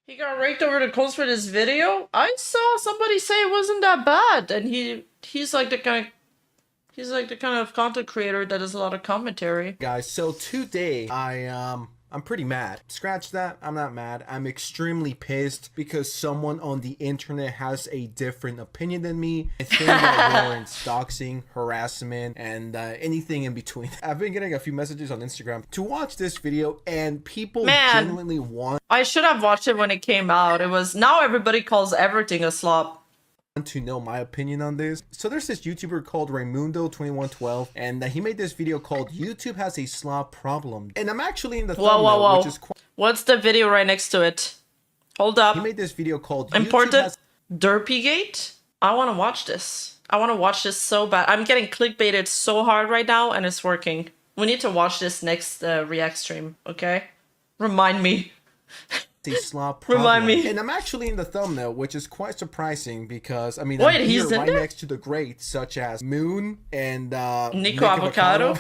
He got raked over the coals for this video. I saw somebody say it wasn't that bad, and he's like the kind of content creator that does a lot of commentary. Guys, so today I'm pretty mad. Scratch that, I'm not mad. I'm extremely pissed because someone on the internet has a different opinion than me. I think that warrants doxing, harassment, and anything in between. I've been getting a few messages on Instagram to watch this video, and people genuinely want. I should have watched it when it came out. It was, now everybody calls everything a slop. To know my opinion on this. So there's this YouTuber called Raimundo2112, and he made this video called YouTube Has a Slop Problem. And I'm actually in the thumbnail, which is what's the video right next to it? Hold up. He made this video called Important Derpygate? I want to watch this. I want to watch this so bad. I'm getting clickbaited so hard right now, and it's working. We need to watch this next React stream, okay? Remind me. A slop problem. Remind me. And I'm actually in the thumbnail, which is quite surprising because I mean, wait, I'm he's here right there? next to the greats such as Moon and Nico Avocado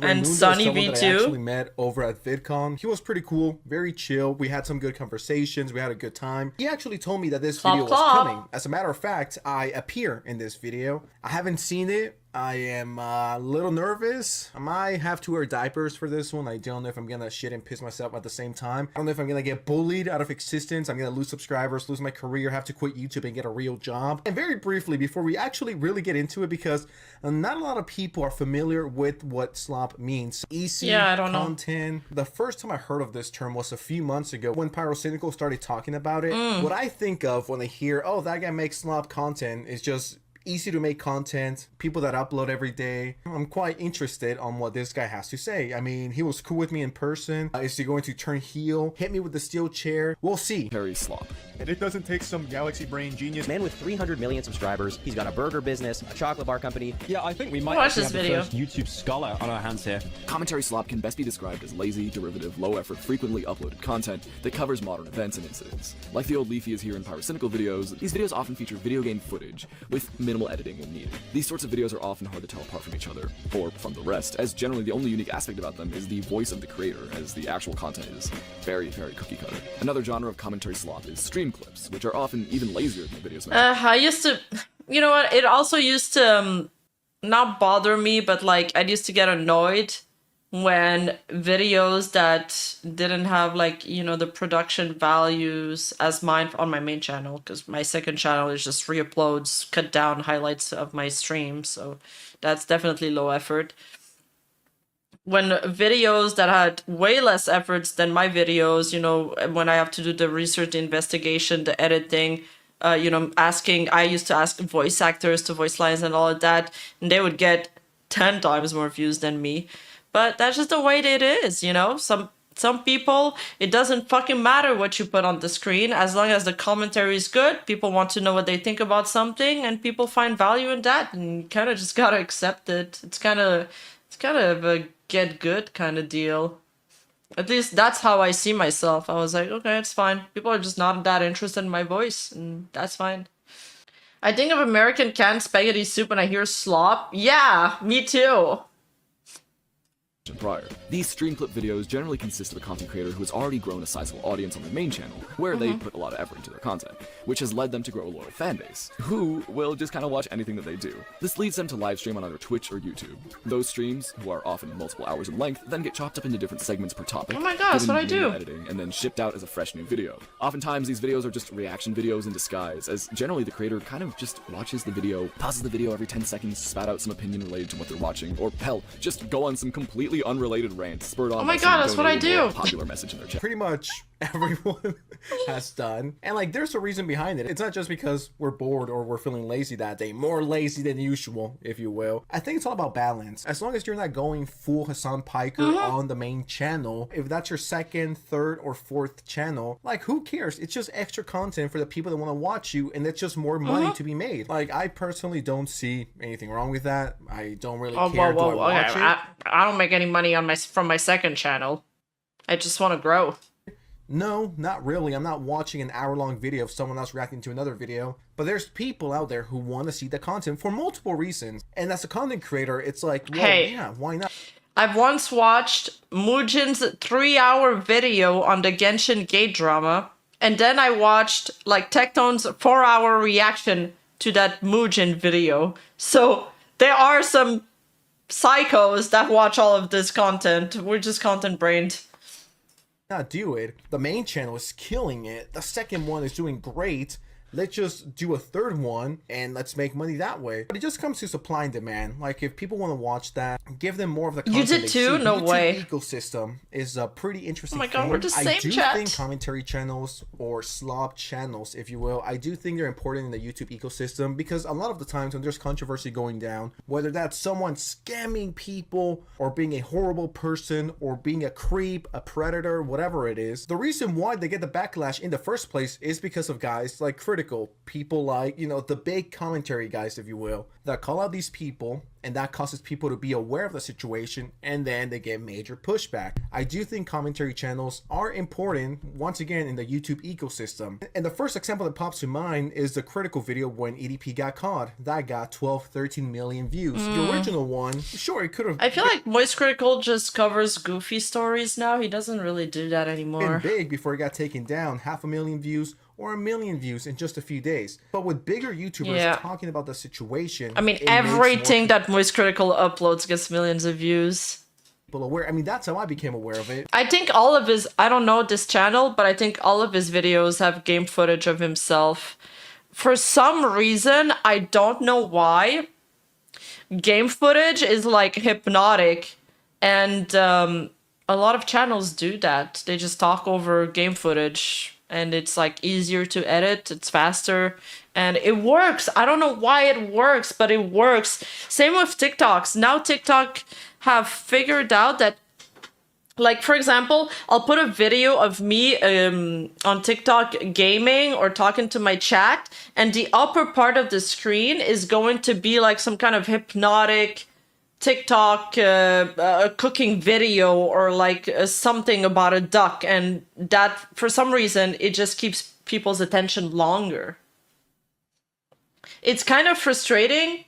and Sunny V2. I actually met over at VidCon. He was pretty cool, very chill. We had some good conversations. We had a good time. He actually told me that this video was coming. As a matter of fact, I appear in this video. I haven't seen it. I am a little nervous. I might have to wear diapers for this one. I don't know if I'm gonna shit and piss myself at the same time. I don't know if I'm gonna get bullied out of existence. I'm gonna lose subscribers, lose my career, have to quit YouTube and get a real job. And very briefly, before we actually really get into it, because not a lot of people are familiar with what slop means. Easy content. The first time I heard of this term was a few months ago when Pyrocynical started talking about it. What I think of when I hear, oh, that guy makes slop content, is just easy to make content, people that upload every day. I'm quite interested on what this guy has to say. I mean, he was cool with me in person. Is he going to turn heel, hit me with the steel chair? We'll see. Very slop. And it doesn't take some galaxy brain genius. Man with 300 million subscribers. He's got a burger business, a chocolate bar company. Yeah, I think we might watch this have video. the first YouTube scholar on our hands here. Commentary slop can best be described as lazy, derivative, low-effort, frequently uploaded content that covers modern events and incidents. Like the old Leafy is here in Pyrocynical videos, these videos often feature video game footage with minimal editing when needed. These sorts of videos are often hard to tell apart from each other, or from the rest, as generally the only unique aspect about them is the voice of the creator, as the actual content is very, very cookie-cutter. Another genre of commentary slop is stream clips, which are often even lazier than the videos. I used to, you know what, it also used to not bother me, but like I used to get annoyed when videos that didn't have, like, you know, the production values as mine on my main channel, because my second channel is just re-uploads, cut down highlights of my stream, so that's definitely low effort. When videos that had way less efforts than my videos, you know, when I have to do the research, the investigation, the editing, you know, I used to ask voice actors to voice lines and all of that, and they would get 10 times more views than me. But that's just the way it is, you know? Some people, it doesn't fucking matter what you put on the screen. As long as the commentary is good, people want to know what they think about something, and people find value in that, and you kind of just gotta accept it. It's kind of a get good kind of deal. At least that's how I see myself. I was like, okay, it's fine. People are just not that interested in my voice, and that's fine. I think of American canned spaghetti soup and I hear slop. Yeah, me too. Prior. These stream clip videos generally consist of a content creator who has already grown a sizable audience on their main channel, where they put a lot of effort into their content, which has led them to grow a loyal fan base, who will just kind of watch anything that they do. This leads them to live stream on either Twitch or YouTube. Those streams, who are often multiple hours in length, then get chopped up into different segments per topic, oh my god, that's what I do, editing, and then shipped out as a fresh new video. Oftentimes these videos are just reaction videos in disguise, as generally the creator kind of just watches the video, pauses the video every 10 seconds, spat out some opinion related to what they're watching, or hell, just go on some completely unrelated rant spurred on oh my god, that's what I do. Popular message in their chat. Pretty much everyone has done. And like, there's a reason behind it. It's not just because we're bored or we're feeling lazy that day, more lazy than usual, if you will. I think it's all about balance. As long as you're not going full Hassan Piker on the main channel, if that's your second, third, or fourth channel, like, who cares? It's just extra content for the people that want to watch you, and it's just more money to be made. Like, I personally don't see anything wrong with that. I don't really care. Do I watch it? I don't make any money on from my second channel. I just want to grow. No, not really. I'm not watching an hour-long video of someone else reacting to another video. But there's people out there who want to see the content for multiple reasons. And as a content creator, it's like, well, hey, yeah, why not? I've once watched Mujin's 3-hour video on the Genshin Gate drama, And then I watched like Tectone's 4-hour reaction to that Muujin video. So there are some psychos that watch all of this content. We're just content brained. Not do it. The main channel is killing it. The second one is doing great. Let's just do a third one and let's make money that way. But it just comes to supply and demand. Like if people want to watch that, give them more of the content. You did too? No way. The ecosystem is a pretty interesting thing. Oh my god, we're the same I do chat. think commentary channels or slop channels, if you will, I do think they're important in the YouTube ecosystem because a lot of the times when there's controversy going down, whether that's someone scamming people or being a horrible person or being a creep, a predator, whatever it is, the reason why they get the backlash in the first place is because of guys like Critical, people like, you know, the big commentary guys, if you will, that call out these people, and that causes people to be aware of the situation, and then they get major pushback. I do think commentary channels are important, once again, in the YouTube ecosystem. And the first example that pops to mind is the Critical video when EDP got caught. That got 12, 13 million views. The original one, sure, it could have... I feel like Moist Critical just covers goofy stories now. He doesn't really do that anymore. been big before it got taken down. 500,000 views or 1 million views in just a few days. But with bigger YouTubers talking about the situation, I mean, everything that Moist Critical uploads gets millions of views. People aware. I mean, that's how I became aware of it. I think all of his, I don't know this channel, but I think all of his videos have game footage of himself. For some reason, I don't know why, game footage is like hypnotic, and a lot of channels do that. They just talk over game footage, and it's like easier to edit, it's faster, and it works. I don't know why it works, but it works. Same with TikToks. Now TikTok have figured out that, like, for example, I'll put a video of me on TikTok gaming or talking to my chat, and the upper part of the screen is going to be like some kind of hypnotic TikTok cooking video, or like something about a duck, and that for some reason it just keeps people's attention longer. It's kind of frustrating.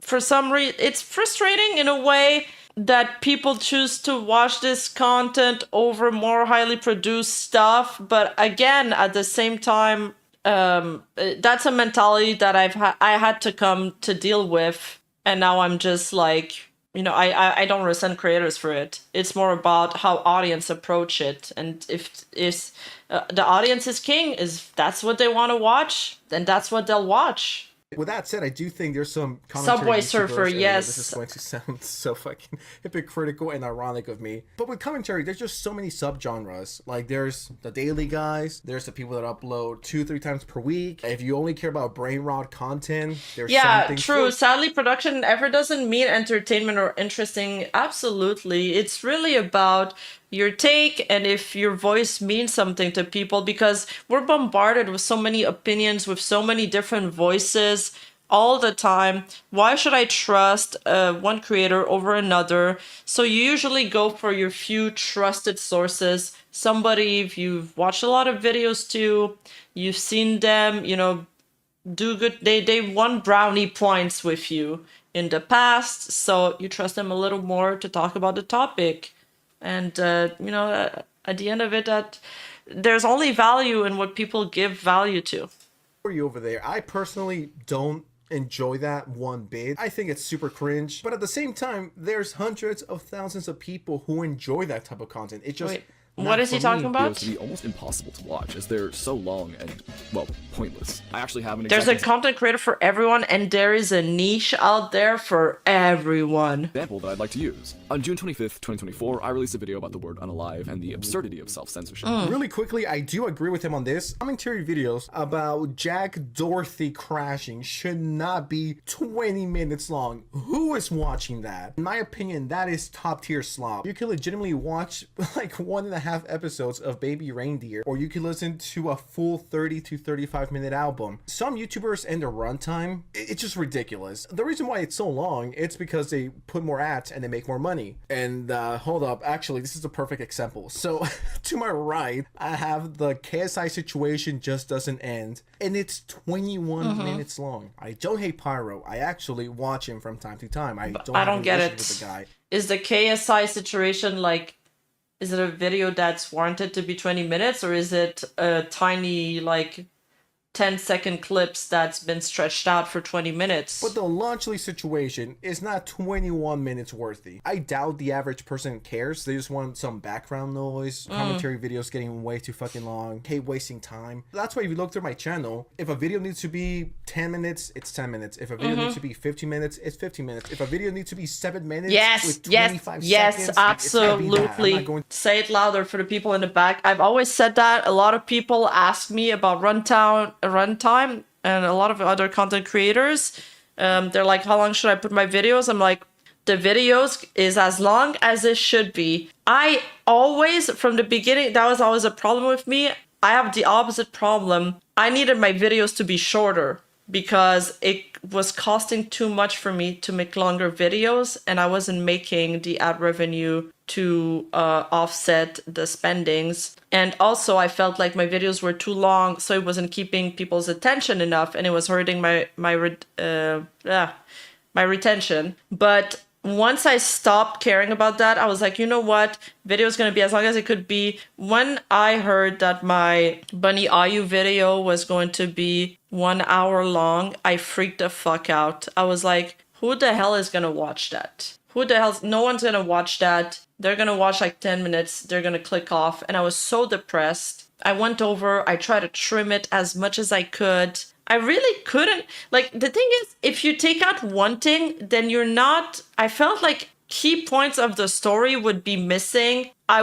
For some reason, it's frustrating in a way that people choose to watch this content over more highly produced stuff. But again, at the same time, that's a mentality that I had to come to deal with. And now I'm just like, you know, I don't resent creators for it. It's more about how audience approach it. And if the audience is king, is that's what they want to watch, then that's what they'll watch. With that said, I do think there's some commentary Subway Surfer, YouTubers, yes. This is going to sound so fucking hypocritical and ironic of me. But with commentary, there's just so many subgenres. Like, there's the daily guys. There's the people that upload 2-3 times per week. If you only care about brain rot content, there's something... True. Sadly, production ever doesn't mean entertainment or interesting. Absolutely. It's really about your take, and if your voice means something to people, because we're bombarded with so many opinions, with so many different voices all the time. Why should I trust one creator over another? So you usually go for your few trusted sources. Somebody if you've watched a lot of videos too, you've seen them, you know, do good. They won brownie points with you in the past, so you trust them a little more to talk about the topic. And, you know, at the end of it, that there's only value in what people give value to. For you over there, I personally don't enjoy that one bit. I think it's super cringe. But at the same time, there's hundreds of thousands of people who enjoy that type of content. It just... Wait, what is he talking about? Videos to be almost impossible to watch as they're so long and, well, pointless. I actually have an There's a content creator for everyone, and there is a niche out there for everyone. example that I'd like to use. On June 25th, 2024, I released a video about the word unalive and the absurdity of self-censorship. Really quickly, I do agree with him on this. Commentary videos about Jack Dorothy crashing should not be 20 minutes long. Who is watching that? In my opinion, that is top tier slop. You can legitimately watch like 1.5 episodes of Baby Reindeer, or you can listen to a full 30 to 35 minute album. Some YouTubers end their runtime, it's just ridiculous. The reason why it's so long, it's because they put more ads and they make more money. And hold up, actually, this is a perfect example. So to my right, I have the KSI situation just doesn't end, and it's 21 minutes long. I don't hate Pyro. I actually watch him from time to time. I don't get it with the guy. Is the KSI situation like Is it a video that's warranted to be 20 minutes, or is it a tiny, like, 10-second clips that's been stretched out for 20 minutes? But the Launchly situation is not 21 minutes worthy. I doubt the average person cares. They just want some background noise, commentary videos getting way too fucking long, hate wasting time. That's why if you look through my channel, if a video needs to be 10 minutes, it's 10 minutes. If a video needs to be 15 minutes, it's 15 minutes. If a video needs to be 7 minutes with 25 seconds, absolutely. Say it louder for the people in the back. I've always said that. A lot of people ask me about runtime, and a lot of other content creators, they're like, how long should I put my videos? I'm like, the videos is as long as it should be. I always, from the beginning, that was always a problem with me. I have the opposite problem. I needed my videos to be shorter because it was costing too much for me to make longer videos, and I wasn't making the ad revenue to offset the spendings. And also I felt like my videos were too long, so it wasn't keeping people's attention enough, and it was hurting my retention. But once I stopped caring about that, I was like, you know what? Video is going to be as long as it could be. When I heard that my Bunny Ayu video was going to be 1 hour long, I freaked the fuck out. I was like, who the hell is going to watch that? Who the hell? No one's going to watch that. They're going to watch like 10 minutes. They're going to click off. And I was so depressed. I went over, I tried to trim it as much as I could. I really couldn't. Like, the thing is, if you take out one thing, then you're not... I felt like key points of the story would be missing. I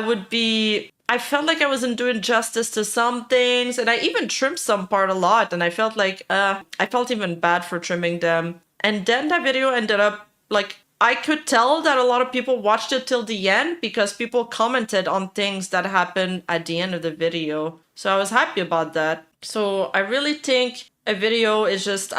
felt like I wasn't doing justice to some things. And I even trimmed some part a lot. And I felt like, I felt even bad for trimming them. And then that video ended up, like... I could tell that a lot of people watched it till the end because people commented on things that happened at the end of the video. So I was happy about that. So I really think a video is just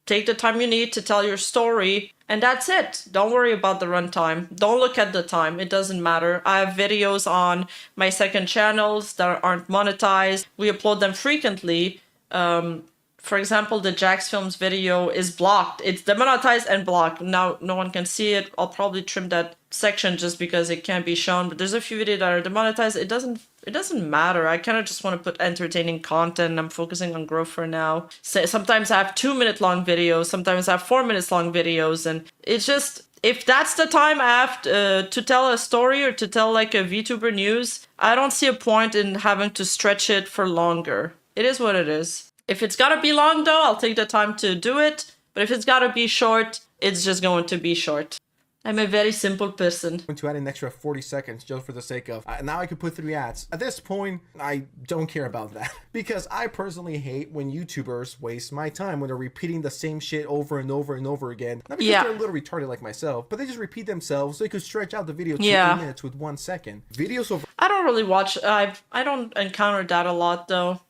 take the time you need to tell your story, and that's it. Don't worry about the runtime. Don't look at the time. It doesn't matter. I have videos on my second channels that aren't monetized. We upload them frequently. For example, the Jax Films video is blocked. It's demonetized and blocked. Now no one can see it. I'll probably trim that section just because it can't be shown. But there's a few videos that are demonetized. It doesn't matter. I kind of just want to put entertaining content. I'm focusing on growth for now. So sometimes I have 2-minute long videos. Sometimes I have 4 minutes long videos. And it's just, if that's the time I have to tell a story or to tell like a VTuber news, I don't see a point in having to stretch it for longer. It is what it is. If it's gotta be long though, I'll take the time to do it. But if it's gotta be short, it's just going to be short. I'm a very simple person. I'm going to add an extra 40 seconds just for the sake of, now I could put 3 ads. At this point, I don't care about that. Because I personally hate when YouTubers waste my time when they're repeating the same shit over and over and over again. Not because they're a little retarded like myself, but they just repeat themselves so they could stretch out the video to 8 minutes with 1 second. Videos over... I don't really watch, I don't encounter that a lot though.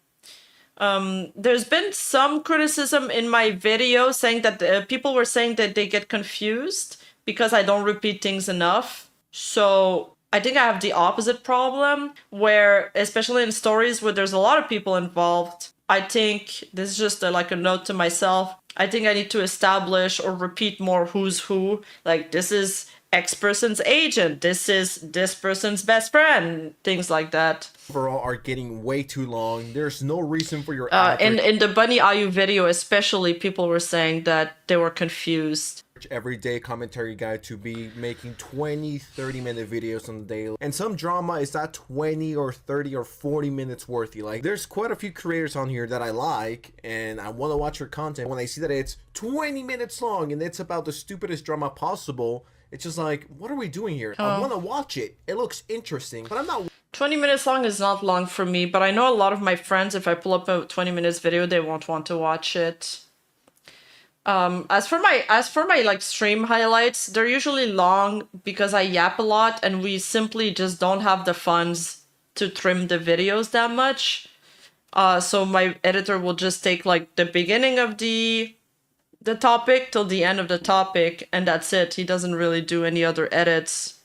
There's been some criticism in my video saying that people were saying that they get confused because I don't repeat things enough. So I think I have the opposite problem where, especially in stories where there's a lot of people involved, I think this is just like a note to myself. I think I need to establish or repeat more who's who. Like, this is X person's agent. This is this person's best friend. Things like that. Overall are getting way too long. There's no reason for your in the Bunny Ayu video especially, people were saying that they were confused. Everyday commentary guy to be making 20-30 minute videos on the daily, and some drama is not 20 or 30 or 40 minutes worthy. Like, there's quite a few creators on here that I like and I want to watch their content. When I see that it's 20 minutes long and it's about the stupidest drama possible, it's just like, what are we doing here? I want to watch it. It looks interesting, but I'm not. 20 minutes long is not long for me, but I know a lot of my friends, if I pull up a 20 minutes video, they won't want to watch it. As for my like stream highlights, they're usually long because I yap a lot and we simply just don't have the funds to trim the videos that much. So my editor will just take like the beginning of the topic till the end of the topic, and that's it. He doesn't really do any other edits.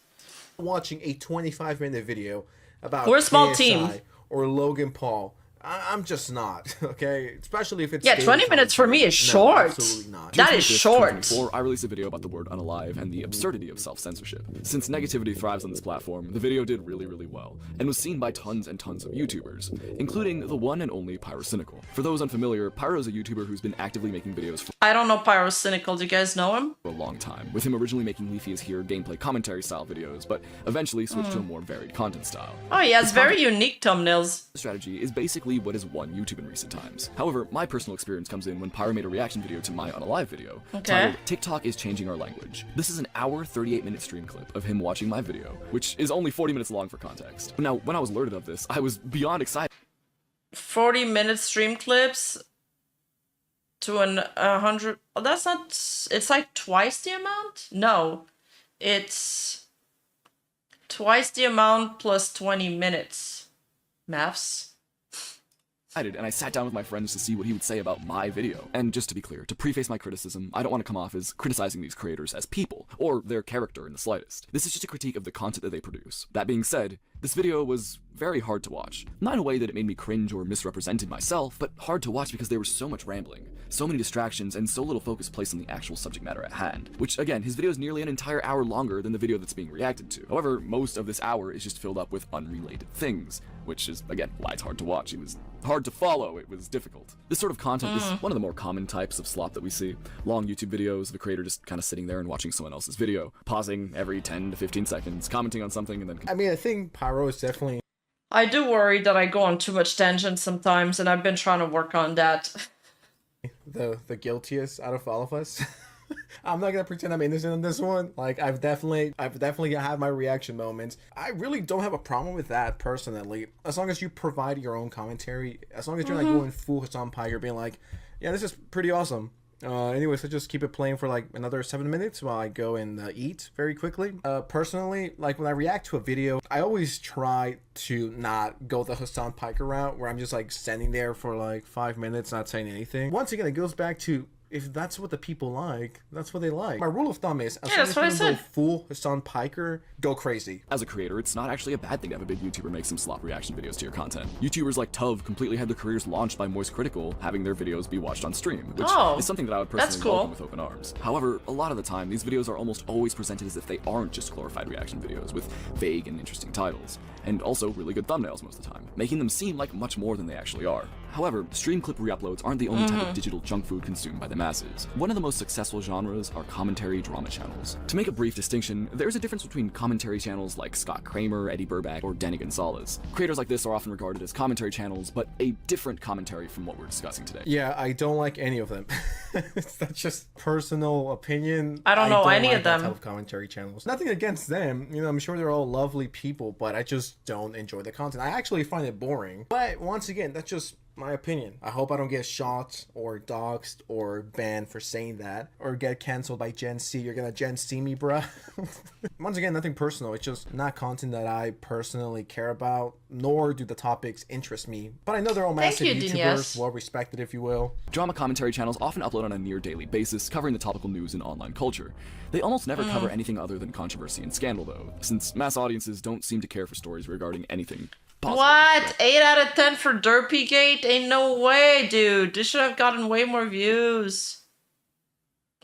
Watching a 25-minute video about we're a small KSI team or Logan Paul, I'm just not, okay? Especially if it's Yeah, 20 minutes for me is short. Absolutely not. That is short. 2024, I released a video about the word unalive and the absurdity of self-censorship. Since negativity thrives on this platform, the video did really, really well, and was seen by tons and tons of YouTubers, including the one and only Pyrocynical. For those unfamiliar, Pyro is a YouTuber who's been actively making videos for I don't know Pyrocynical. Do you guys know him? a long time, with him originally making Leafy is Here gameplay commentary style videos, but eventually switched to a more varied content style. Oh, he has very unique thumbnails. The strategy is basically what has won YouTube in recent times. However, my personal experience comes in when Pyro made a reaction video to my Unalive video, titled TikTok is Changing Our Language. This is an hour, 38-minute stream clip of him watching my video, which is only 40 minutes long for context. Now, when I was alerted of this, I was beyond excited. 40-minute stream clips to 100. Oh, that's not. It's like twice the amount? No. It's twice the amount plus 20 minutes. Maths. And I sat down with my friends to see what he would say about my video. And just to be clear, to preface my criticism, I don't want to come off as criticizing these creators as people, or their character in the slightest. This is just a critique of the content that they produce. That being said, this video was very hard to watch. Not in a way that it made me cringe or misrepresented myself, but hard to watch because there was so much rambling, so many distractions, and so little focus placed on the actual subject matter at hand. Which, again, his video is nearly an entire hour longer than the video that's being reacted to. However, most of this hour is just filled up with unrelated things, which is, again, why it's hard to watch. It was hard to follow, it was difficult. This sort of content is one of the more common types of slop that we see. Long YouTube videos of a creator just kind of sitting there and watching someone else's video, pausing every 10 to 15 seconds, commenting on something, and then... I mean, I think Pyro is definitely... I do worry that I go on too much tangent sometimes, and I've been trying to work on that. the guiltiest out of all of us. I'm not gonna pretend I'm innocent in this one. Like, I've definitely had my reaction moments. I really don't have a problem with that personally, as long as you provide your own commentary. As long as you're not going full Hassan Pie, you're being like, yeah, this is pretty awesome. Anyways, I just keep it playing for like another 7 minutes while I go and eat very quickly. Personally, like when I react to a video, I always try to not go the Hassan Piker route where I'm just like standing there for like 5 minutes not saying anything. Once again, it goes back to, if that's what the people like, that's what they like. My rule of thumb is, as long as you don't go full Hassan Piker, go crazy. As a creator, it's not actually a bad thing to have a big YouTuber make some slop reaction videos to your content. YouTubers like Tuv completely had their careers launched by Moist Critical having their videos be watched on stream, which is something that I would personally welcome with open arms. However, a lot of the time, these videos are almost always presented as if they aren't just glorified reaction videos with vague and interesting titles, and also really good thumbnails most of the time, making them seem like much more than they actually are. However, stream clip re-uploads aren't the only type of digital junk food consumed by the masses. One of the most successful genres are commentary drama channels. To make a brief distinction, there's a difference between commentary channels like Scott Kramer, Eddie Burback, or Danny Gonzalez. Creators like this are often regarded as commentary channels, but a different commentary from what we're discussing today. Yeah, I don't like any of them. That's just personal opinion. I don't know any of them. Type of commentary channels. Nothing against them. You know, I'm sure they're all lovely people, but I just don't enjoy the content. I actually find it boring. But once again, that's just my opinion. I hope I don't get shot or doxxed or banned for saying that, or get canceled by Gen C. You're gonna Gen C me, bruh. Once again, nothing personal. It's just not content that I personally care about, nor do the topics interest me. But I know they're all massive YouTubers, well respected, if you will. Drama commentary channels often upload on a near daily basis, covering the topical news in online culture. They almost never cover anything other than controversy and scandal, though, since mass audiences don't seem to care for stories regarding anything possible. What? 8 out of 10 for Derpygate? Ain't no way, dude. This should have gotten way more views.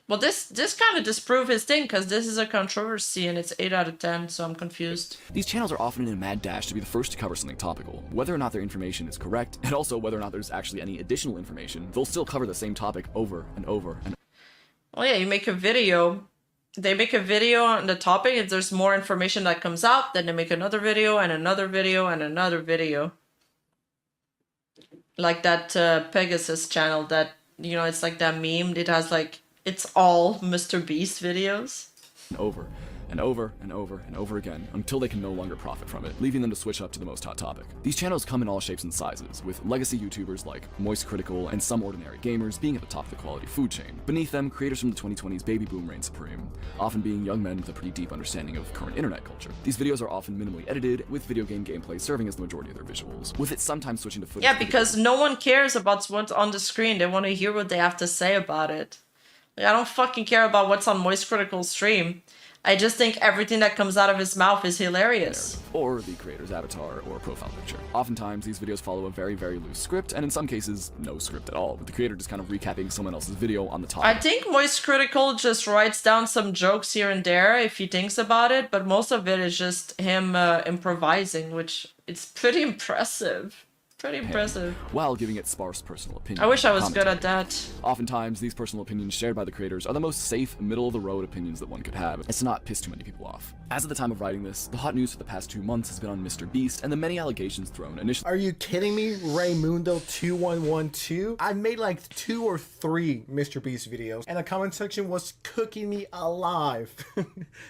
Well, this kind of disproved his thing, because this is a controversy and it's 8 out of 10, so I'm confused. These channels are often in a mad dash to be the first to cover something topical. Whether or not their information is correct, and also whether or not there's actually any additional information, they'll still cover the same topic over and over and over. Well, yeah, you make a video. They make a video on the topic, and there's more information that comes out, then they make another video and another video and another video. Like that Pegasus channel that, you know, it's like that meme. It has like, it's all MrBeast videos. Over and over and over and over again until they can no longer profit from it, leaving them to switch up to the most hot topic. These channels come in all shapes and sizes, with legacy YouTubers like Moist Critical and some ordinary gamers being at the top of the quality food chain. Beneath them, creators from the 2020s baby boom reign supreme, often being young men with a pretty deep understanding of current internet culture. These videos are often minimally edited, with video game gameplay serving as the majority of their visuals, with it sometimes switching to footage. Yeah, because no one cares about what's on the screen. They want to hear what they have to say about it. Like, I don't fucking care about what's on Moist Critical's stream. I just think everything that comes out of his mouth is hilarious. Or the creator's avatar or profile picture. Oftentimes, these videos follow a very, very loose script, and in some cases, no script at all, with the creator just kind of recapping someone else's video on the topic. I think Moist Critical just writes down some jokes here and there if he thinks about it, but most of it is just him improvising, which it's pretty impressive. Pretty impressive. While giving it sparse personal opinions. I wish I was good at that. Oftentimes, these personal opinions shared by the creators are the most safe, middle-of-the-road opinions that one could have. It's to not piss too many people off. As of the time of writing this, the hot news for the past 2 months has been on MrBeast and the many allegations thrown initially. Are you kidding me, Raymundo2112? I made like 2 or 3 MrBeast videos, and the comment section was cooking me alive.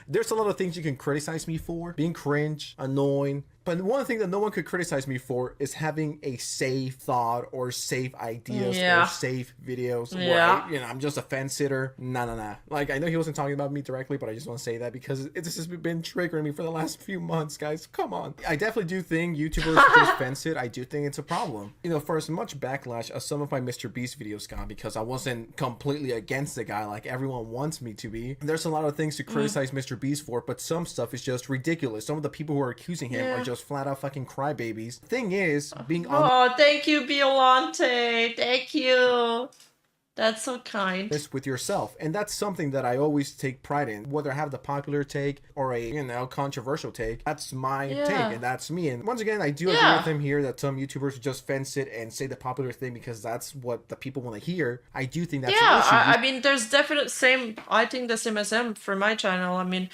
There's a lot of things you can criticize me for, being cringe, annoying. But one thing that no one could criticize me for is having a safe thought or safe ideas or safe videos. Yeah. Where I'm just a fence sitter. Nah. Like, I know he wasn't talking about me directly, but I just want to say that because this has been triggering me for the last few months, guys. Come on. I definitely do think YouTubers just fence sit. I do think it's a problem. For as much backlash as some of my MrBeast videos got because I wasn't completely against the guy like everyone wants me to be, there's a lot of things to criticize MrBeast for, but some stuff is just ridiculous. Some of the people who are accusing him are just flat out fucking crybabies. Thing is, being on. Oh, thank you, Violante. Thank you. That's so kind. This with yourself, and that's something that I always take pride in. Whether I have the popular take or a controversial take, that's my take, and that's me. And once again, I do agree with him here that some YouTubers just fence it and say the popular thing because that's what the people want to hear. I do think that's an issue. I mean, there's definite same. I think the same as him for my channel. I mean,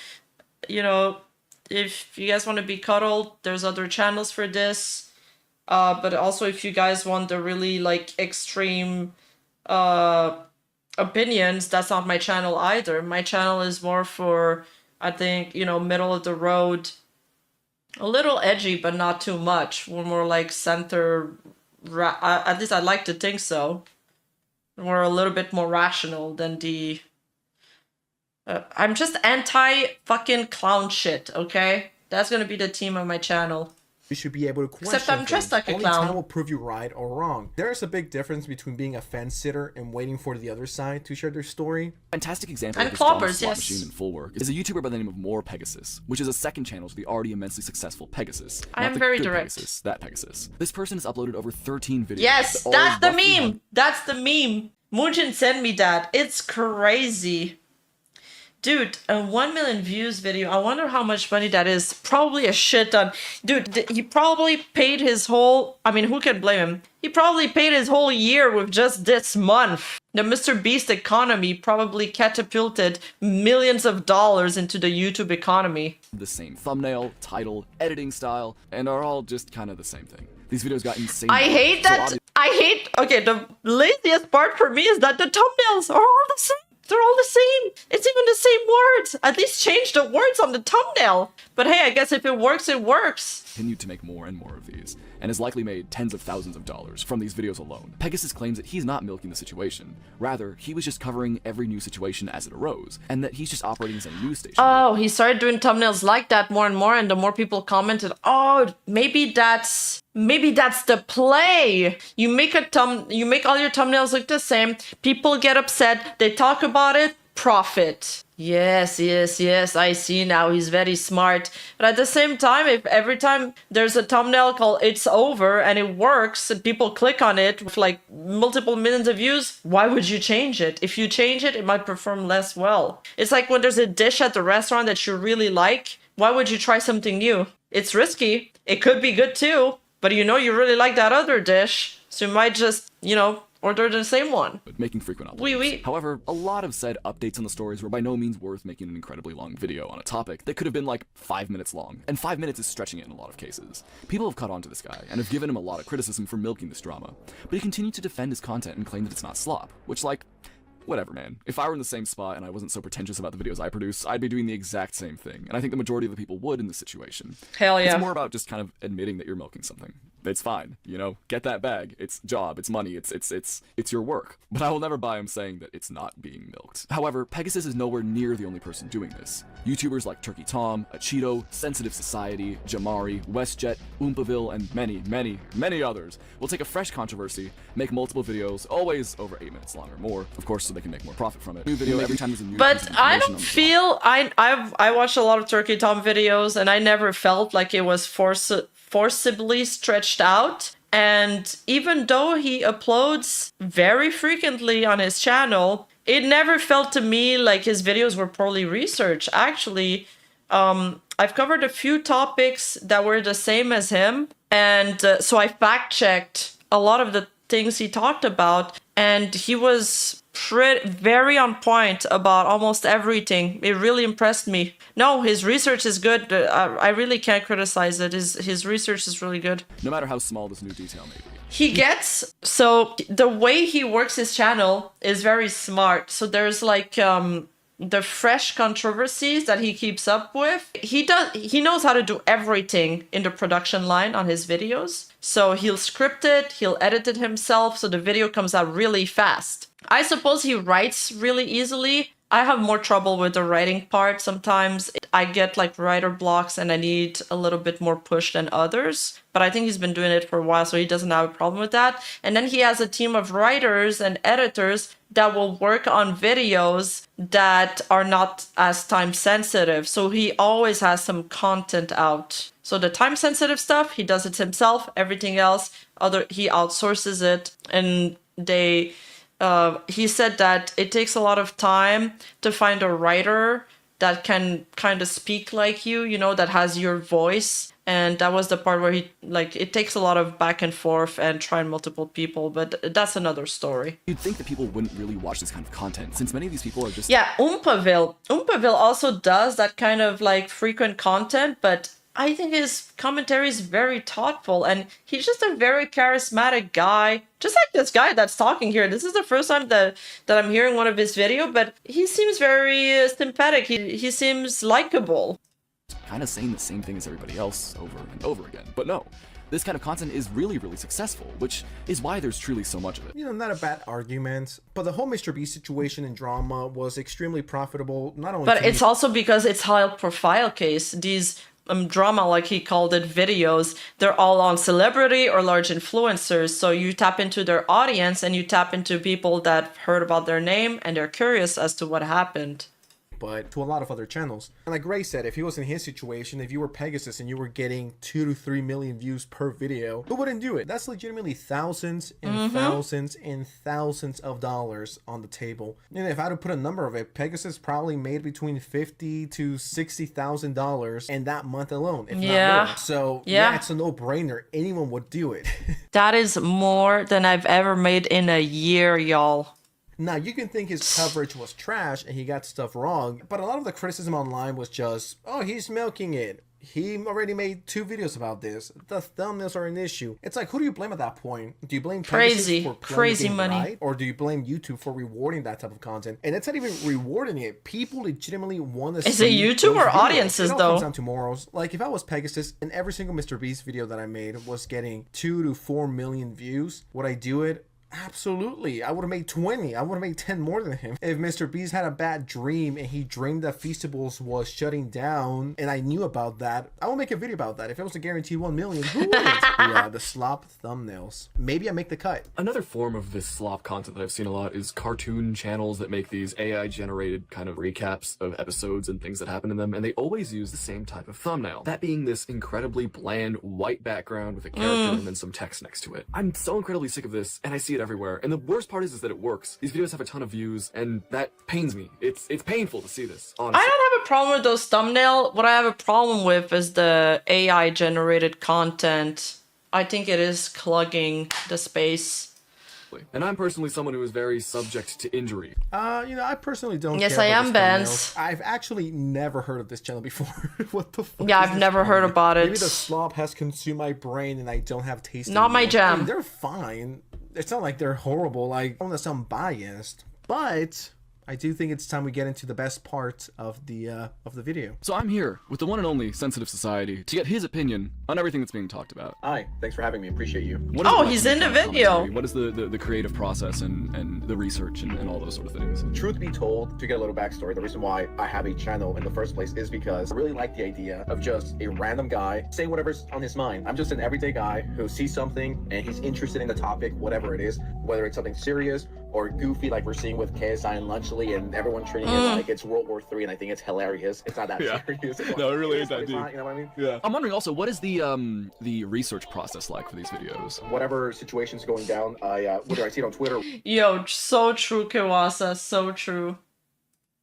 if you guys want to be cuddled, there's other channels for this. But also if you guys want the really like extreme opinions, that's not my channel either. My channel is more for, I think, middle of the road, a little edgy, but not too much. We're more like center, at least I'd like to think so. We're a little bit more rational than the... I'm just anti-fucking clown shit, okay? That's gonna be the theme of my channel. You should be able to question Except I'm dressed like a Only clown. time will prove you right or wrong. There's a big difference between being a fence sitter and waiting for the other side to share their story. Fantastic example And of this drama clobbers, slot yes. machine in full work is a YouTuber by the name of More Pegasus, which is a second channel to the already immensely successful Pegasus. I Not am the very good direct. Pegasus, that Pegasus. This person has uploaded over 13 videos. Yes, that all that's the roughly meme. That's the meme. Moojin sent me that. It's crazy. Dude, a 1 million views video. I wonder how much money that is. Probably a shit ton. Dude, he probably paid his whole... I mean, who can blame him? He probably paid his whole year with just this month. The MrBeast economy probably catapulted millions of dollars into the YouTube economy. the same thumbnail, title, editing style, and are all just kind of the same thing. These videos got insane. I hate that. Okay, the laziest part for me is that the thumbnails are all the same. They're all the same. It's even the same words. At least change the words on the thumbnail. But hey, I guess if it works, it works. Continued to make more and more of these, and has likely made tens of thousands of dollars from these videos alone. Pegasus claims that he's not milking the situation. Rather, he was just covering every new situation as it arose, and that he's just operating as a news station. Oh, he started doing thumbnails like that more and more, and the more people commented, oh, maybe that's the play. You make all your thumbnails look the same. People get upset. They talk about it. Profit. Yes, I see now. He's very smart. But at the same time, if every time there's a thumbnail called It's Over and it works and people click on it with like multiple millions of views, why would you change it? If you change it, it might perform less well. It's like when there's a dish at the restaurant that you really like, why would you try something new? It's risky. It could be good too, but you know you really like that other dish, so you might just, order the same one. But making frequent uploads. Oui. However, a lot of said updates on the stories were by no means worth making an incredibly long video on a topic that could have been like 5 minutes long, and 5 minutes is stretching it in a lot of cases. People have caught on to this guy, and have given him a lot of criticism for milking this drama, but he continued to defend his content and claim that it's not slop, which whatever, man. If I were in the same spot and I wasn't so pretentious about the videos I produce, I'd be doing the exact same thing, and I think the majority of the people would in this situation. Hell yeah. It's more about just kind of admitting that you're milking something. It's fine, you know, get that bag. It's job, it's money, it's your work. But I will never buy him saying that it's not being milked. However, Pegasus is nowhere near the only person doing this. YouTubers like Turkey Tom, Cheeto, Sensitive Society, Jamari, WestJet, Oompaville, and many others will take a fresh controversy, make multiple videos, always over 8 minutes long or more, of cource, so they can make more profit from it. New video every time there's a new But piece of I information don't on the feel I watched a lot of Turkey Tom videos, and I never felt like it was forcibly stretched out. And even though he uploads very frequently on his channel, it never felt to me like his videos were poorly researched. Actually, I've covered a few topics that were the same as him, and so I fact-checked a lot of the things he talked about, and he was very on point about almost everything. It really impressed me. No, his research is good. I really can't criticize it. His research is really good. No matter how small this new detail may be. So the way he works his channel is very smart. So there's like the fresh controversies that he keeps up with. He knows how to do everything in the production line on his videos. So he'll script it, he'll edit it himself, so the video comes out really fast. I suppose he writes really easily. I have more trouble with the writing part. Sometimes I get like writer blocks and I need a little bit more push than others. But I think he's been doing it for a while, so he doesn't have a problem with that. And then he has a team of writers and editors that will work on videos that are not as time sensitive. So he always has some content out. So the time sensitive stuff, he does it himself. Everything else, he outsources it. And he said that it takes a lot of time to find a writer that can kind of speak like you know, that has your voice. And that was the part where it takes a lot of back and forth and trying multiple people, but that's another story. You'd think that people wouldn't really watch this kind of content, since many of these people are just... Yeah, Oompaville also does that kind of like frequent content, but I think his commentary is very thoughtful, and he's just a very charismatic guy. Just like this guy that's talking here. This is the first time that I'm hearing one of his videos, but he seems very sympathetic. He seems likable. Kind of saying the same thing as everybody else over and over again. But no, this kind of content is really, really successful, which is why there's truly so much of it. You know, not a bad argument, but the whole MrBeast situation and drama was extremely profitable, not only But it's also because it's high profile case. These drama, like he called it, videos, they're all on celebrity or large influencers. So you tap into their audience and you tap into people that heard about their name and they're curious as to what happened. But to a lot of other channels. And like Ray said, if he was in his situation, if you were Pegasus and you were getting 2 to 3 million views per video, who wouldn't do it? That's legitimately thousands and thousands and thousands of dollars on the table. And if I had to put a number of it, Pegasus probably made between $50,000 to $60,000 in that month alone, if not more. So yeah, it's a no-brainer. Anyone would do it. That is more than I've ever made in a year, y'all. Now, you can think his coverage was trash and he got stuff wrong, but a lot of the criticism online was just, oh, he's milking it. He already made 2 videos about this. The thumbnails are an issue. It's like, who do you blame at that point? Do you blame Pegasus for crazy money, right? Or do you blame YouTube for rewarding that type of content? And it's not even rewarding it. People legitimately want to see. Is it YouTube or audiences, though? It all comes down to morals. Like, if I was Pegasus and every single MrBeast video that I made was getting 2 to 4 million views, would I do it? Absolutely. I would have made 20. I would have made 10 more than him. If MrBeast had a bad dream and he dreamed that Feastables was shutting down and I knew about that, I would make a video about that. If it was a guaranteed 1 million, who wouldn't? The Slop thumbnails. Maybe I make the cut. Another form of this Slop content that I've seen a lot is cartoon channels that make these AI generated kind of recaps of episodes and things that happen in them, and they always use the same type of thumbnail. That being this incredibly bland white background with a character and then some text next to it. I'm so incredibly sick of this, and I see it everywhere. And the worst part is that it works. These videos have a ton of views, and that pains me. It's painful to see this, honestly. I don't have a problem with those thumbnails. What I have a problem with is the AI generated content. I think it is clogging the space. And I'm personally someone who is very subject to injury. You know, I personally don't Yes, care I about am, this Benz. thumbnails. I've actually never heard of this channel before. What the fuck? Yeah, is I've this never heard channel? about it. Maybe the Slop has consumed my brain and I don't have taste Not my anymore. jam. I mean, they're fine. It's not like they're horrible. Like, I don't want to sound biased, but I do think it's time we get into the best part of the video. So I'm here with the one and only Sensitive Society to get his opinion on everything that's being talked about. Hi, thanks for having me. Appreciate you. What is it Oh, like he's to make in the kind of video. commentary? What is the creative process and the research and all those sort of things? Truth be told, to get a little backstory, the reason why I have a channel in the first place is because I really like the idea of just a random guy saying whatever's on his mind. I'm just an everyday guy who sees something and he's interested in the topic, whatever it is, whether it's something serious or goofy like we're seeing with KSI and Lunchley and everyone treating it like it's World War III, and I think it's hilarious. It's not that serious. No, it really is that deep. You know what I mean? Yeah. I'm wondering also, what is the research process like for these videos? Whatever situation's going down, whether I see it on Twitter, Yo, so true, Kiwasa, so true.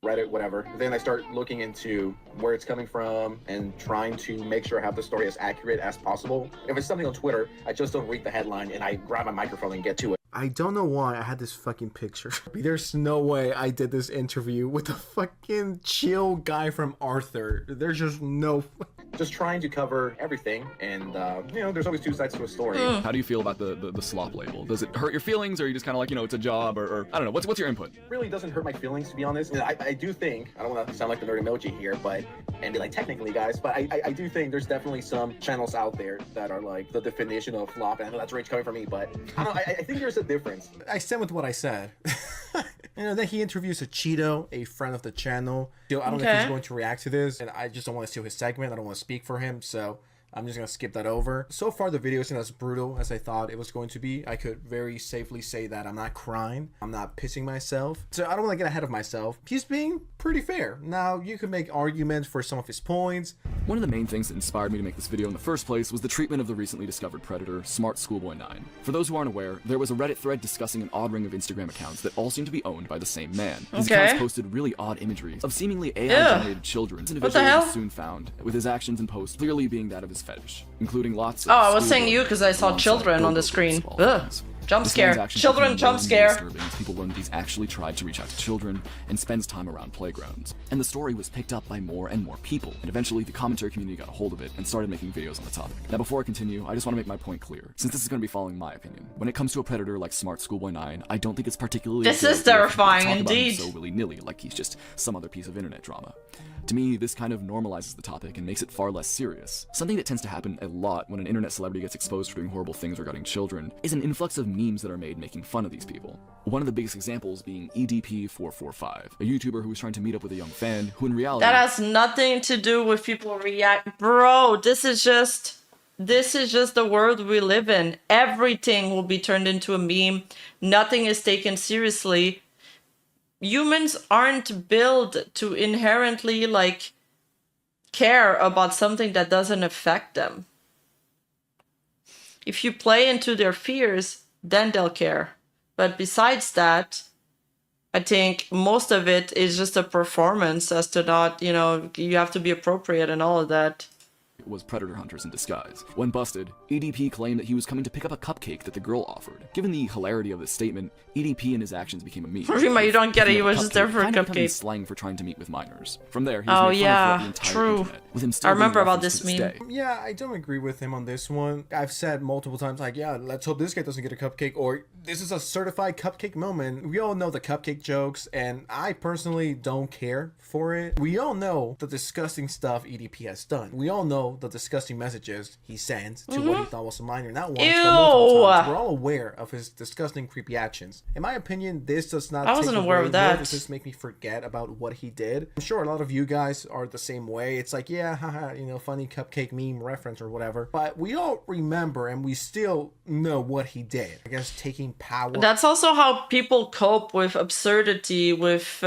Reddit, whatever. Then I start looking into where it's coming from and trying to make sure I have the story as accurate as possible. If it's something on Twitter, I just don't read the headline and I grab my microphone and get to it. I don't know why I had this fucking picture. There's no way I did this interview with a fucking chill guy from Arthur. There's just no... Just trying to cover everything, and you know, there's always two sides to a story. How do you feel about the slop label? Does it hurt your feelings, or are you just kind of like, you know, it's a job, or I don't know, what's your input? Really doesn't hurt my feelings, to be honest. And I do think, I don't want to sound like the nerd emoji here, but, and be like, technically guys, but I do think there's definitely some channels out there that are like the definition of flop, and I know that's rage coming from me, but I don't know, I think there's a difference. I stand with what I said. You know, then he interviews a Cheeto, a friend of the channel. Still, I don't know if he's going to react to this, and I just don't want to steal his segment. I don't want to speak for him, so I'm just going to skip that over. So far, the video isn't as brutal as I thought it was going to be. I could very safely say that I'm not crying. I'm not pissing myself. So I don't want to get ahead of myself. He's being pretty fair. Now, you could make arguments for some of his points. One of the main things that inspired me to make this video in the first place was the treatment of the recently discovered predator, Smart Schoolboy 9. For those who aren't aware, there was a Reddit thread discussing an odd ring of Instagram accounts that all seem to be owned by the same man. His accounts posted really odd imagery of seemingly AI-generated children. This individual was soon found, with his actions and posts clearly being that of his fetish, including lots of... Oh, I was saying you because I saw children on the screen. Ugh. Jump scare. Children jump scare. People learned he's actually tried to reach out to children and spends time around playgrounds. And the story was picked up by more and more people, and eventually the commentary community got a hold of it and started making videos on the topic. Now before I continue, I just want to make my point clear, since this is going to be following my opinion. When it comes to a predator like Smart Schoolboy 9, I don't think it's particularly... This is terrifying, talk about him indeed. so willy-nilly, like he's just some other piece of internet drama. To me, this kind of normalizes the topic and makes it far less serious. Something that tends to happen a lot when an internet celebrity gets exposed for doing horrible things regarding children is an influx of memes that are made making fun of these people. One of the biggest examples being EDP445, a YouTuber who was trying to meet up with a young fan who in reality... That has nothing to do with people react. Bro, this is just the world we live in. Everything will be turned into a meme. Nothing is taken seriously. Humans aren't built to inherently, like, care about something that doesn't affect them. If you play into their fears, then they'll care. But besides that, I think most of it is just a performance as to not, you know, you have to be appropriate and all of that. Was predator hunters in disguise. When busted, EDP claimed that he was coming to pick up a cupcake that the girl offered. Given the hilarity of this statement, EDP and his actions became a meme. Rima, you don't get it, he was just there for a cupcake. Slang for trying to meet with minors. From there, he was made fun of the entire internet, with him still I remember being about referenced this to meme. day. Yeah, I don't agree with him on this one. I've said multiple times, like, yeah, let's hope this guy doesn't get a cupcake, or this is a certified cupcake moment. We all know the cupcake jokes, and I personally don't care for it. We all know the disgusting stuff EDP has done. We all know the disgusting messages he sent to what he thought was a minor. Not once, but multiple times. We're all aware of his disgusting, creepy actions. In my opinion, this does not I wasn't aware of that. Does this make me forget about what he did? I'm sure a lot of you guys are the same way. It's like, yeah, haha, you know, funny cupcake meme reference or whatever. But we all remember and we still know what he did. I guess taking power. That's also how people cope with absurdity, with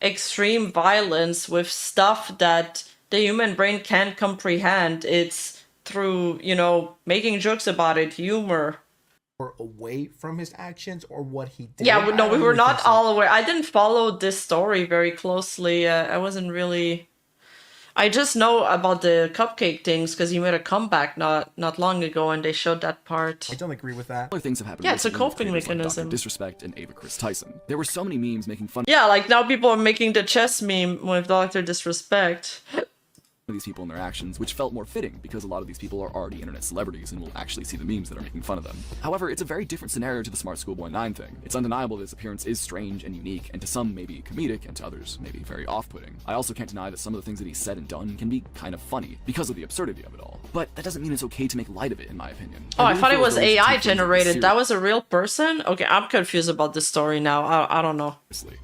extreme violence, with stuff that the human brain can't comprehend. It's through, you know, making jokes about it, humor. Or away from his actions or what he did. Yeah, no, we were not all aware. I didn't follow this story very closely. I wasn't really... I just know about the cupcake things because he made a comeback not long ago and they showed that part. I don't agree with that. Other things have happened. Yeah, it's a recently with coping creators like mechanism. Dr. Disrespect and Ava Chris Tyson. There were so many memes making fun. Yeah, like now people are making the chess meme with Dr. Disrespect. these people and their actions, which felt more fitting because a lot of these people are already internet celebrities and will actually see the memes that are making fun of them. However, it's a very different scenario to the Smart Schoolboy 9 thing. It's undeniable that his appearance is strange and unique, and to some maybe comedic, and to others maybe very off-putting. I also can't deny that some of the things that he's said and done can be kind of funny because of the absurdity of it all. But that doesn't mean it's okay to make light of it, in my opinion. Oh, I thought it was AI generated. That was a real person? Okay, I'm confused about this story now. I don't know.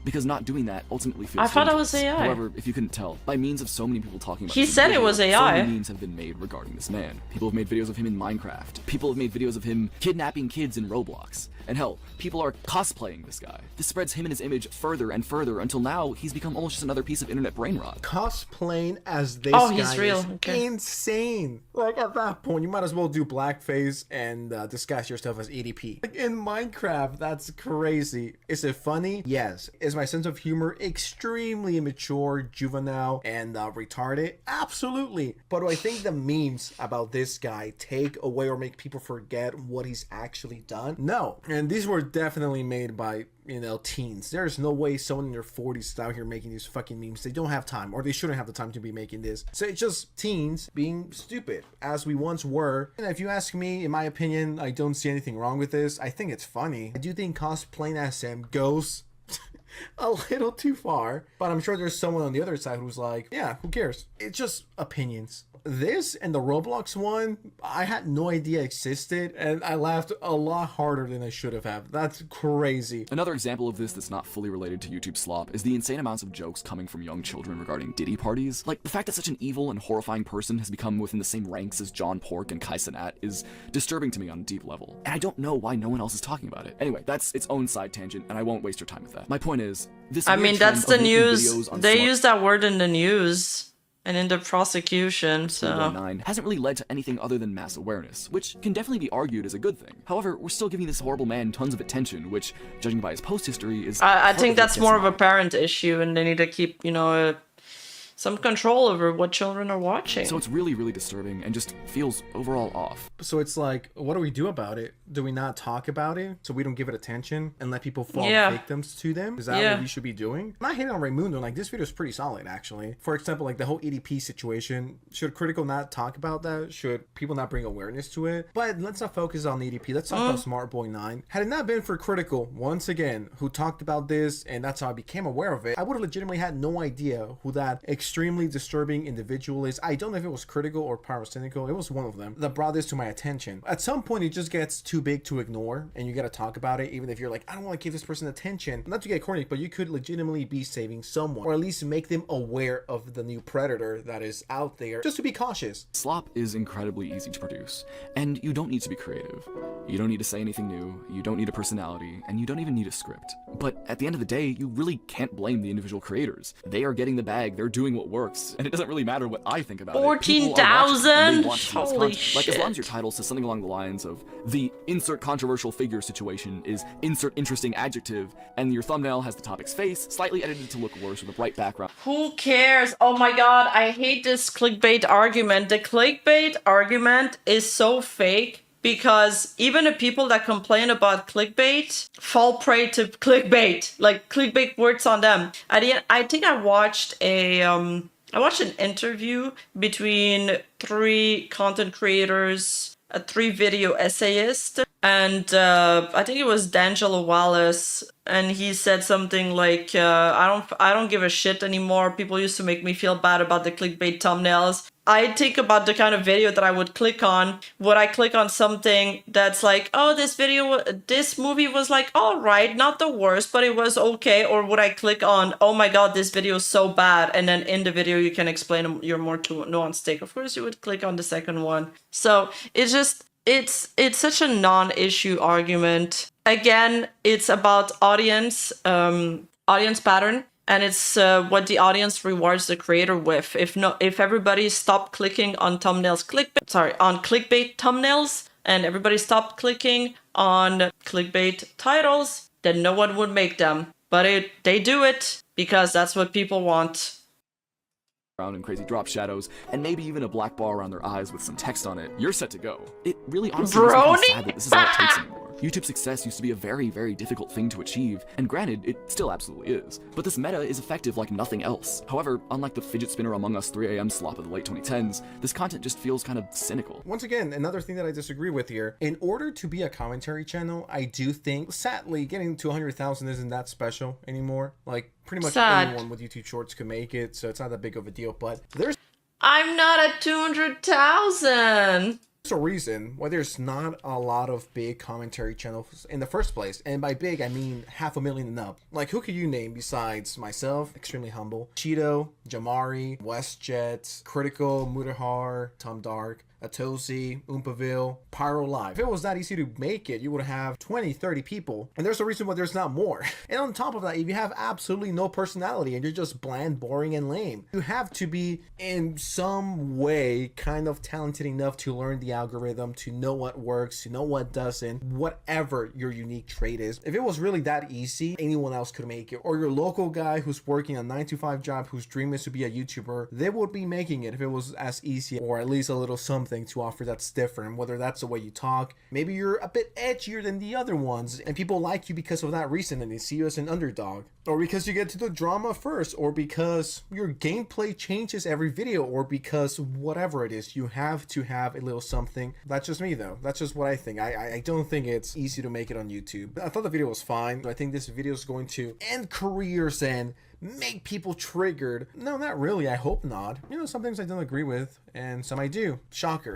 Because not doing that ultimately feels I thought it dangerous. was AI. However, if you couldn't tell, by means of so many people talking about He this said it video, was so AI. many memes have been made regarding this man. People have made videos of him in Minecraft. People have made videos of him kidnapping kids in Roblox. And hell, people are cosplaying this guy. This spreads him and his image further and further until now he's become almost just another piece of internet brain rot. Cosplaying as this Oh, guy he's real. is Okay. insane. Like, at that point, you might as well do blackface and disguise yourself as EDP. Like, in Minecraft, that's crazy. Is it funny? Yes. Is my sense of humor extremely immature, juvenile, and retarded? Absolutely. But do I think the memes about this guy take away or make people forget what he's actually done? No. And these were definitely made by, you know, teens. There's no way someone in their 40s is out here making these fucking memes. They don't have time, or they shouldn't have the time to be making this. So it's just teens being stupid, as we once were. And if you ask me, in my opinion, I don't see anything wrong with this. I think it's funny. I do think cosplaying as him goes a little too far, but I'm sure there's someone on the other side who's like, yeah, who cares? It's just opinions. This and the Roblox one, I had no idea existed, and I laughed a lot harder than I should have. That's crazy. Another example of this that's not fully related to YouTube Slop is the insane amounts of jokes coming from young children regarding Diddy parties. Like, the fact that such an evil and horrifying person has become within the same ranks as John Pork and Kai Cenat is disturbing to me on a deep level, and I don't know why no one else is talking about it. Anyway, that's its own side tangent, and I won't waste your time with that. My point is, this I weird mean, trend that's of the making news. videos on They Smart use that word in the news and in the prosecution, so... 9 hasn't really led to anything other than mass awareness, which can definitely be argued as a good thing. However, we're still giving this horrible man tons of attention, which, judging by his post history, is... I think that's more of a parent issue, and they need to keep, you know, some control over what children are watching. So it's really, really disturbing and just feels overall off. So it's like, what do we do about it? Do we not talk about it so we don't give it attention and let people fall victims to them? Is that what we should be doing? I'm not hating on Raimundo. Like, this video is pretty solid, actually. For example, like the whole EDP situation. Should Critical not talk about that? Should people not bring awareness to it? But let's not focus on EDP. Let's talk about Smart Boy 9. Had it not been for Critical, once again, who talked about this, and that's how I became aware of it, I would have legitimately had no idea who that extremely disturbing individual is. I don't know if it was Critical or Pyrocynical. It was one of them that brought this to my attention. At some point, it just gets too big to ignore, and you got to talk about it, even if you're like, I don't want to give this person attention. Not to get corny, but you could legitimately be saving someone, or at least make them aware of the new predator that is out there, just to be cautious. Slop is incredibly easy to produce, and you don't need to be creative. You don't need to say anything new, you don't need a personality, and you don't even need a script. But at the end of the day, you really can't blame the individual creators. They are getting the bag, they're doing what works, and it doesn't really matter what I think about it. 14,000? Holy shit. Like, as long as your title says something along the lines of, the insert controversial figure situation is insert interesting adjective, and your thumbnail has the topic's face, slightly edited to look worse with a bright background. Who cares? Oh my god, I hate this clickbait argument. The clickbait argument is so fake because even the people that complain about clickbait fall prey to clickbait. Like, clickbait works on them. At the end, I think I watched an interview between 3 content creators, 3 video essayists, and I think it was D'Angelo Wallace, and he said something like, I don't give a shit anymore. People used to make me feel bad about the clickbait thumbnails. I think about the kind of video that I would click on. Would I click on something that's like, oh, this movie was like, all right, not the worst, but it was okay? Or would I click on, oh my god, this video is so bad, and then in the video you can explain your more nuanced take? Of course you would click on the second one. So it's just, it's such a non-issue argument. Again, it's about audience pattern. And it's what the audience rewards the creator with. If everybody stopped clicking on on clickbait thumbnails, and everybody stopped clicking on clickbait titles, then no one would make them. But they do it because that's what people want. And crazy drop shadows, and maybe even a black bar around their eyes with some text on it, you're set to go. It really honestly makes me feel sad that this is all it takes anymore. YouTube's success used to be a very, very difficult thing to achieve, and granted, it still absolutely is. But this meta is effective like nothing else. However, unlike the fidget spinner Among Us 3 AM slop of the late 2010s, this content just feels kind of cynical. Once again, another thing that I disagree with here. In order to be a commentary channel, I do think, sadly, getting to 100,000 isn't that special anymore. Like, pretty much anyone with YouTube Shorts could make it, so it's not that big of a deal. But there's I'm not at 200,000. a reason why there's not a lot of big commentary channels in the first place. And by big, I mean 500,000 and up. Like, who could you name besides myself, extremely humble, Cheeto, Jamari, WestJet, Critical, Mudahar, Tom Dark, Atosi, Oompaville, Pyrolyve. If it was that easy to make it, you would have 20, 30 people. And there's a reason why there's not more. And on top of that, if you have absolutely no personality and you're just bland, boring, and lame, you have to be in some way kind of talented enough to learn the algorithm, to know what works, to know what doesn't, whatever your unique trait is. If it was really that easy, anyone else could make it. Or your local guy who's working a 9-to-5 job, whose dream is to be a YouTuber, they would be making it if it was as easy, or at least a little something to offer that's different, whether that's the way you talk, maybe you're a bit edgier than the other ones and people like you because of that reason and they see you as an underdog, or because you get to the drama first, or because your gameplay changes every video, or because whatever it is, you have to have a little something. That's just me though. That's just what I think. I don't think it's easy to make it on YouTube. I thought the video was fine. I think this video is going to end careers and make people triggered. No, not really. I hope not. You know, some things I don't agree with and some I do. Shocker.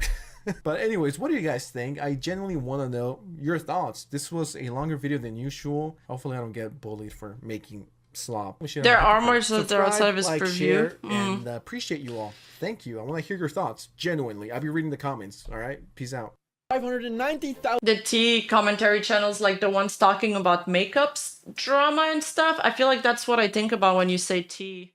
But anyways, what do you guys think? I genuinely want to know your thoughts. This was a longer video than usual. Hopefully I don't get bullied for making slop. There are more that are outside of his like, preview. share, and appreciate you all. Thank you. I want to hear your thoughts. Genuinely. I'll be reading the comments. All right? Peace out. 590,000. The T commentary channels, like the ones talking about makeups, drama and stuff. I feel like that's what I think about when you say T.